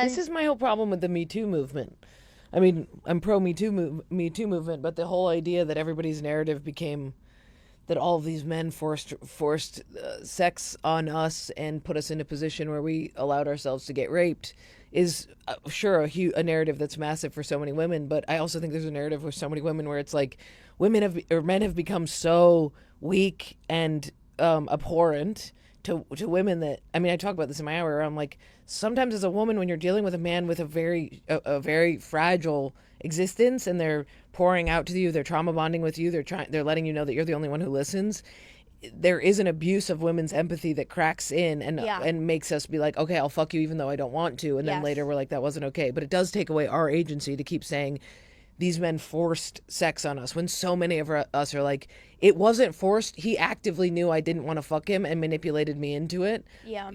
This is my whole problem with the Me Too movement. I mean, I'm pro Me Too movement, but the whole idea that everybody's narrative became that all of these men forced sex on us and put us in a position where we allowed ourselves to get raped is sure a narrative that's massive for so many women. But I also think there's a narrative with so many women where it's like men have become so weak and abhorrent to women that, I mean, I talk about this in my hour where I'm like, sometimes as a woman, when you're dealing with a man with a very fragile existence and they're pouring out to you, they're trauma bonding with you, they're letting you know that you're the only one who listens, there is an abuse of women's empathy that cracks in and makes us be like, okay, I'll fuck you even though I don't want to, and then later we're like, that wasn't okay. But it does take away our agency to keep saying these men forced sex on us, when so many of us are like, it wasn't forced. He actively knew I didn't want to fuck him and manipulated me into it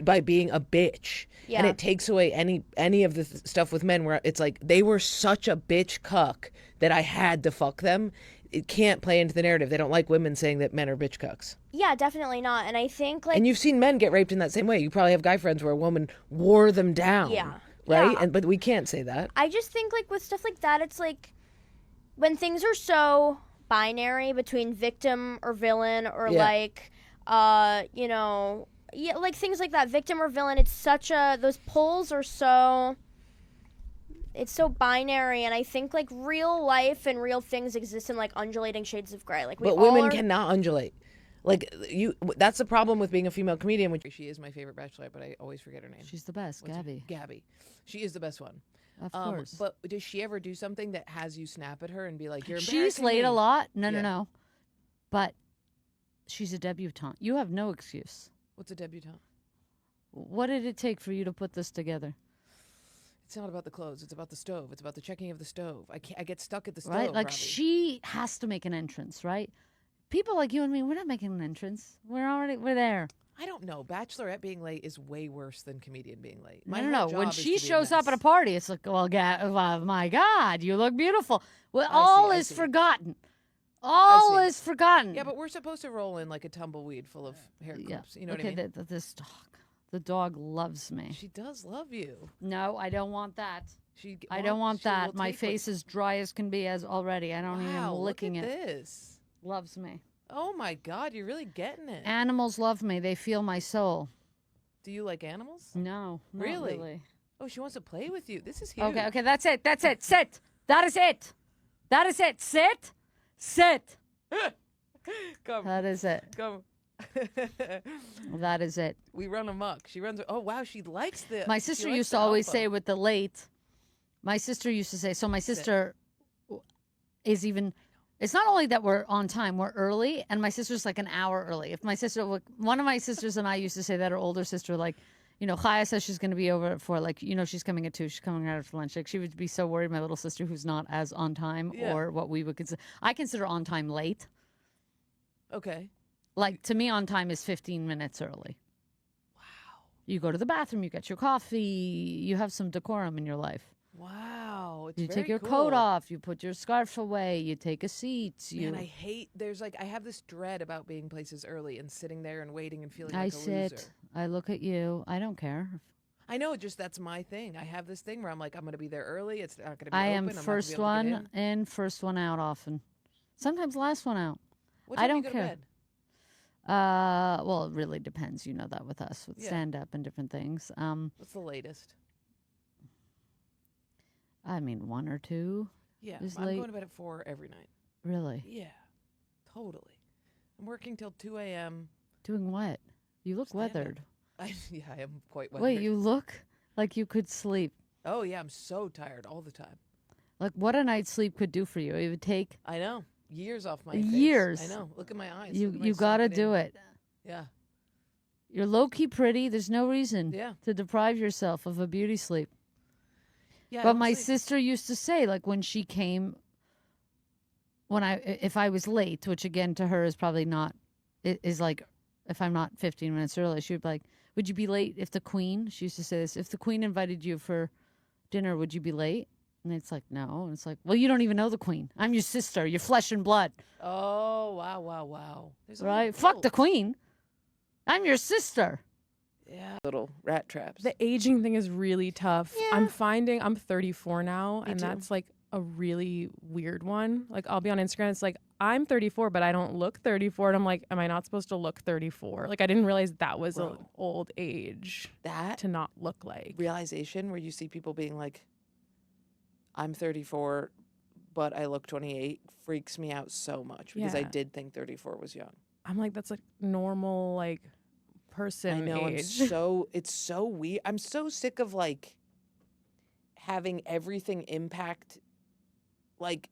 by being a bitch. Yeah. And it takes away any of the stuff with men where it's like, they were such a bitch cuck that I had to fuck them. It can't play into the narrative. They don't like women saying that men are bitch cucks. Yeah, definitely not. And I think and you've seen men get raped in that same way. You probably have guy friends where a woman wore them down. Yeah. Right? Yeah. But we can't say that. I just think with stuff like that, it's like, when things are so binary between victim or villain or things like that, victim or villain, it's such those poles are so, it's so binary. And I think real life and real things exist in undulating shades of gray. But women cannot undulate. That's the problem with being a female comedian, which she is my favorite Bachelorette, but I always forget her name. She's the best, Gabby. Gabby. She is the best one. Of course. But does she ever do something that has you snap at her and be like, you're embarrassing She's late me? a lot. No. But she's a debutante. You have no excuse. What's a debutante? What did it take for you to put this together? It's not about the clothes. It's about the stove. It's about the checking of the stove. I get stuck at the stove. Right? Robbie. She has to make an entrance, right? People like you and me, we're not making an entrance. We're there. I don't know. Bachelorette being late is way worse than comedian being late. No. When she shows up at a party, it's like, well, my God, you look beautiful. Well, all is forgotten. All is forgotten. Yeah, but we're supposed to roll in like a tumbleweed full of hair clips. You know what I mean? This dog. The dog loves me. She does love you. No, I don't want that. I don't want that. My face is dry as can be as already. I don't even licking look at it. This. Loves me. Oh my God, you're really getting it. Animals love me. They feel my soul. Do you like animals? No, not really. Oh, she wants to play with you. This is huge. Okay, that's it. Sit. That is it. Sit. Come. That is it. Come. That is it. We run amok. She runs. Oh, wow, she likes this. My sister used to always say with the late, my sister used to say, so my sister is even... It's not only that we're on time, we're early, and my sister's like an hour early. If one of my sisters and I used to say that, her older sister, Chaya says she's going to be over at 4, she's coming at 2, she's coming out after lunch. She would be so worried, my little sister, who's not as on time, or what we would consider. I consider on time late. Okay. To me, on time is 15 minutes early. Wow. You go to the bathroom, you get your coffee, you have some decorum in your life. Wow, you take your coat off, you put your scarf away, you take a seat. Man, I hate. I have this dread about being places early and sitting there and waiting and feeling like a loser. I sit. I look at you. I don't care. I know. Just that's my thing. I have this thing where I'm like, I'm going to be there early. It's not going to be. I open. am first one in, first one out often. Sometimes last one out. What time I don't do you care. go to bed? Well, it really depends. You know that with us, with stand up and different things. What's the latest? 1 or 2. Yeah, I'm going to bed at 4 every night. Really? Yeah, totally. I'm working till 2 a.m. Doing what? You look weathered. I am quite weathered. Wait, you look like you could sleep. Oh yeah, I'm so tired all the time. Like what a night's sleep could do for you. It would take. I know. Years off my face. Years. I know. Look at my eyes. You gotta do it. Yeah. You're low key pretty. There's no reason to deprive yourself of a beauty sleep. Yeah, but my sister used to say, when she came, if I was late, which again to her is probably not, is if I'm not 15 minutes early, she would be like, would you be late if the queen, she used to say this, if the queen invited you for dinner, would you be late? And it's like, no. And it's like, well, you don't even know the queen. I'm your sister. You're flesh and blood. Oh, wow. Right? Fuck the queen. I'm your sister. Yeah. Little rat traps. The aging thing is really tough. Yeah. I'm 34 now, and too. that's like a really weird one. Like, I'll be on Instagram, it's like, I'm 34, but I don't look 34. And I'm like, am I not supposed to look 34? Like, I didn't realize that was an old age That to not look like. realization where you see people being like, I'm 34, but I look 28, freaks me out so much because I Yeah. did think 34 was young. I'm like, that's like normal, like, person I know. age. It's so weird. I'm so sick of like having everything impact like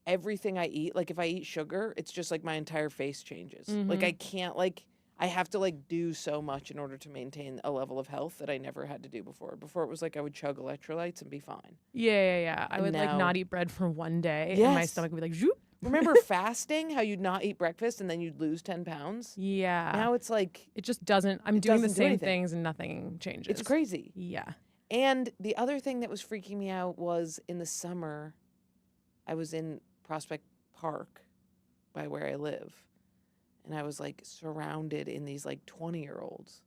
everything I eat. Like if I eat sugar, it's just like my entire face changes. Like Mhm. I can't like I have to like do so much in order to maintain a level of health that I never had to do before. Before it was like I would chug electrolytes and be fine. Yeah. I And would like now- not eat bread for one day, and my Yes. stomach would be like, zoop. Remember fasting? How you'd not eat breakfast and then you'd lose 10 pounds? Yeah. Now it's like It just doesn't. I'm It doing the doesn't do same anything. things and nothing changes. it's crazy. Yeah. And the other thing that was freaking me out was in the summer, I was in Prospect Park by where I live. And I was like surrounded in these like 20-year-olds.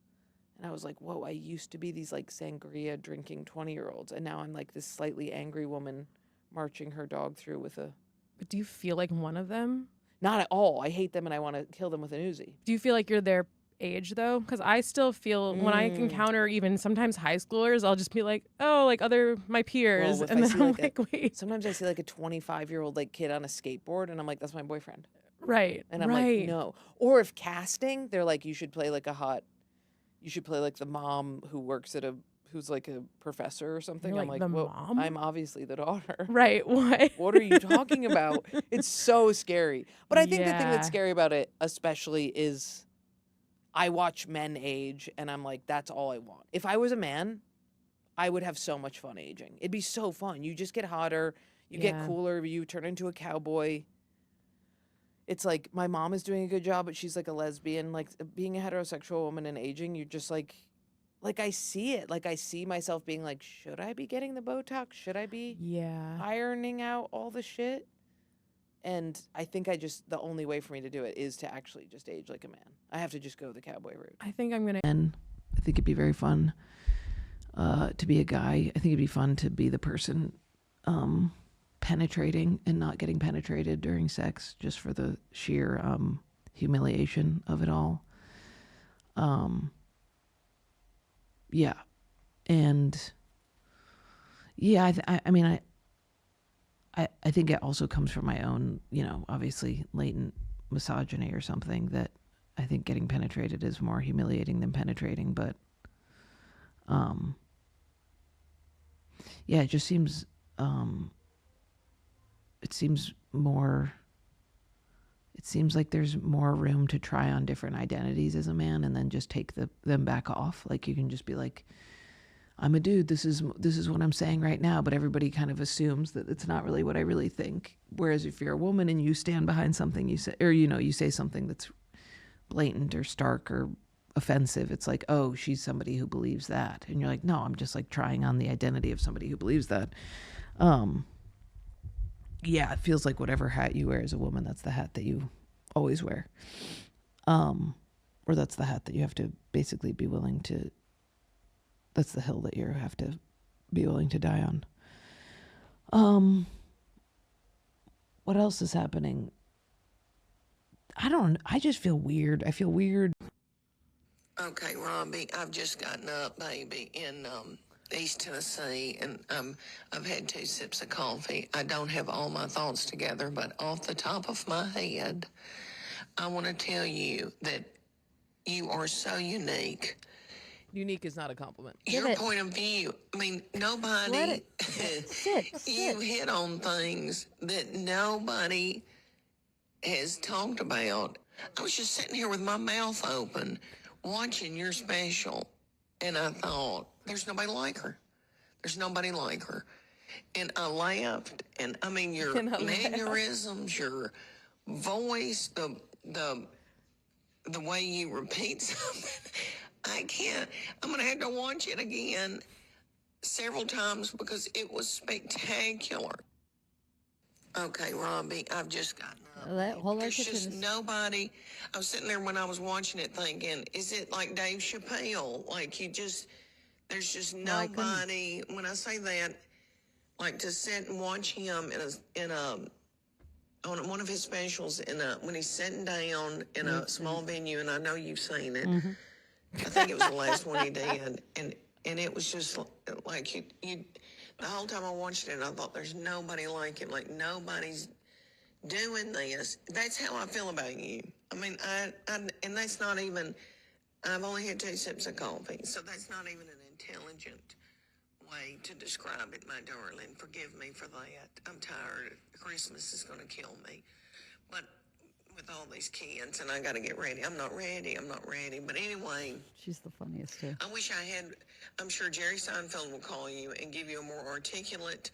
And I was like, whoa, I used to be these like sangria drinking 20-year-olds. And now I'm like this slightly angry woman marching her dog through with a. But do you feel like one of them? Not at all. I hate them and I want to kill them with an Uzi. Do you feel like you're their age though? Because I still feel when I encounter even sometimes high schoolers, I'll just be like, oh, like my peers, if and I then see, I'm like, like, wait, Sometimes I see like a 25-year-old like kid on a skateboard and I'm like, that's my boyfriend. right, And I'm right. like, no. Or if casting, they're like, you should play like the mom who works at who's like a professor or something. You're I'm like, like, the well, mom? I'm obviously the daughter. Right, what? What are you talking about? It's so scary. But I think the thing Yeah. that's scary about it, especially, is I watch men age and I'm like, that's all I want. If I was a man, I would have so much fun aging. It'd be so fun. You just get hotter, you get Yeah. cooler, you turn into a cowboy. It's like my mom is doing a good job, but she's like a lesbian. Like being a heterosexual woman and aging, you're just like I see it. Like I see myself being like, should I be getting the Botox? Should I be Yeah. ironing out all the shit? And I think the only way for me to do it is to actually just age like a man. I have to just go the cowboy route. I think I'm gonna. And I think it'd be very fun to be a guy. I think it'd be fun to be the person penetrating and not getting penetrated during sex, just for the sheer humiliation of it all. Yeah. And yeah, I think it also comes from my own, obviously latent misogyny or something, that I think getting penetrated is more humiliating than penetrating. But yeah, it just seems it seems like there's more room to try on different identities as a man and then just take them back off. Like you can just be like, I'm a dude, this is what I'm saying right now, but everybody kind of assumes that it's not really what I really think. Whereas if you're a woman and you stand behind something you say, or you say something that's blatant or stark or offensive, it's like, oh, she's somebody who believes that. And you're like, no, I'm just like trying on the identity of somebody who believes that. Yeah, it feels like whatever hat you wear as a woman, that's the hat that you always wear. Or that's the hat that you have to basically be willing to, that's the hill that you have to be willing to die on. What else is happening? I just feel weird. I feel weird. Okay, Robbie, I've just gotten up, baby, in East Tennessee, and I've had 2 sips of coffee. I don't have all my thoughts together, but off the top of my head, I want to tell you that you are so unique. Unique is not a compliment. Your point of view, I mean, nobody, you hit on things that nobody has talked about. I was just sitting here with my mouth open, watching your special, and I thought, there's nobody like her. There's nobody like her. And I laughed, and I mean, your mannerisms, your voice, the way you repeat something, I can't. I'm going to have to watch it again several times because it was spectacular. Okay, Robbie, I've just gotten up. Hold on, There's just nobody. I was sitting there when I was watching it thinking, is it like Dave Chappelle? Like there's just nobody. When I say that, like to sit and watch him on one of his specials when he's sitting down in a small venue, and I know you've seen it. Mm-hmm. I think it was the last one he did, and it was just like you. The whole time I watched it, I thought there's nobody like him. Like nobody's doing this. That's how I feel about you. I mean, and that's not even. I've only had 2 sips of coffee, so that's not even an intelligent way to describe it, my darling. Forgive me for that. I'm tired. Christmas is going to kill me. But with all these kids, and I got to get ready. I'm not ready. But anyway. She's the funniest, too. I wish I had. I'm sure Jerry Seinfeld will call you and give you a more articulate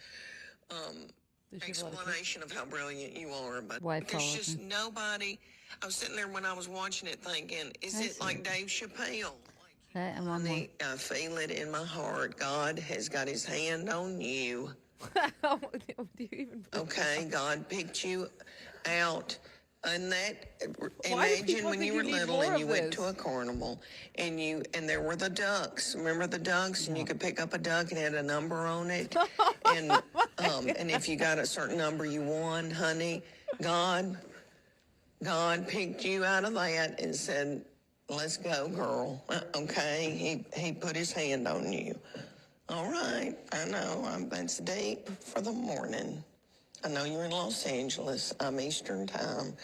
explanation of how brilliant you are. But there's just nobody. I was sitting there when I was watching it thinking, is it like Dave Chappelle? Honey, I feel it in my heart. God has got his hand on you. Okay, God picked you out. And imagine when you were little and you went to a carnival and there were the ducks. Remember the ducks? And you could pick up a duck and it had a number on it. And if you got a certain number, you won, honey. God picked you out of that and said, let's go, girl. Okay, he put his hand on you. All right, I know, that's deep for the morning. I know you're in Los Angeles. I'm Eastern time.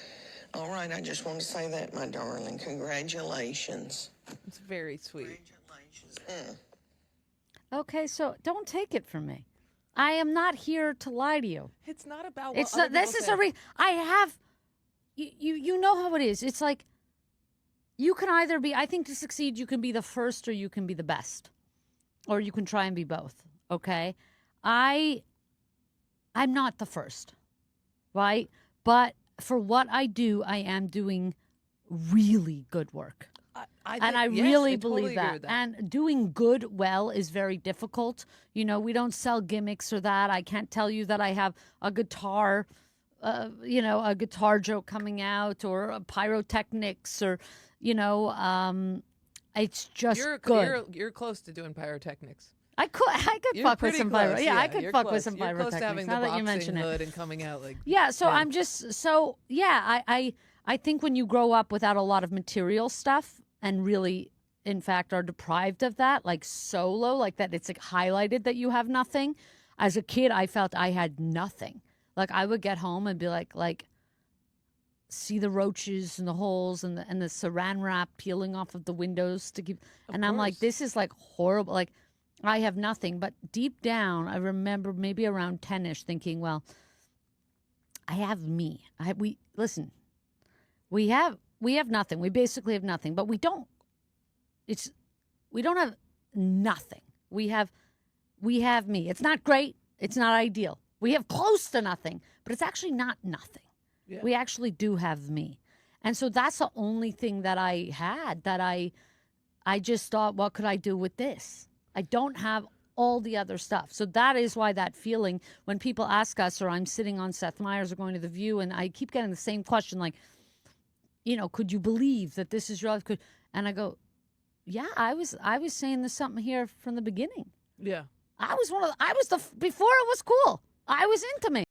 All right, I just want to say that, my darling. Congratulations. It's very sweet. Congratulations. Okay, so don't take it from me. I am not here to lie to you. It's not about what It's other not, this people is say. I have, you know how it is. It's like, you can either be, I think to succeed, you can be the first or you can be the best. Or you can try and be both, okay? I'm not the first, right? But for what I do, I am doing really good work. I really believe that. And doing good well is very difficult. You know, we don't sell gimmicks or that. I can't tell you that I have a guitar, a guitar joke coming out or a pyrotechnics or, it's just good. You're close to doing pyrotechnics. I could fuck with some pyrotechnics. Yeah, I could you're fuck close. with some You're close to pyrotechnics. having Now the that you mention boxing it, hood and coming out like. yeah. So I'm just I think when you grow up without a lot of material stuff and really, in fact, are deprived of that, like solo, like that, it's like highlighted that you have nothing. As a kid, I felt I had nothing. Like I would get home and be like. See the roaches and the holes and the saran wrap peeling off of the windows to keep. And I'm like, this is like horrible. Like, I have nothing. But deep down, I remember maybe around 10-ish thinking, well, I have me. Listen. We have nothing. We basically have nothing. But we don't have nothing. We have me. It's not great. It's not ideal. We have close to nothing, but it's actually not nothing. Yeah. We actually do have me. And so that's the only thing that I had that I just thought, what could I do with this? I don't have all the other stuff. So that is why that feeling when people ask us or I'm sitting on Seth Meyers or going to The View and I keep getting the same question like, could you believe that this is your life? And I go, yeah, I was saying there's something here from the beginning. Yeah. before it was cool. I was into me.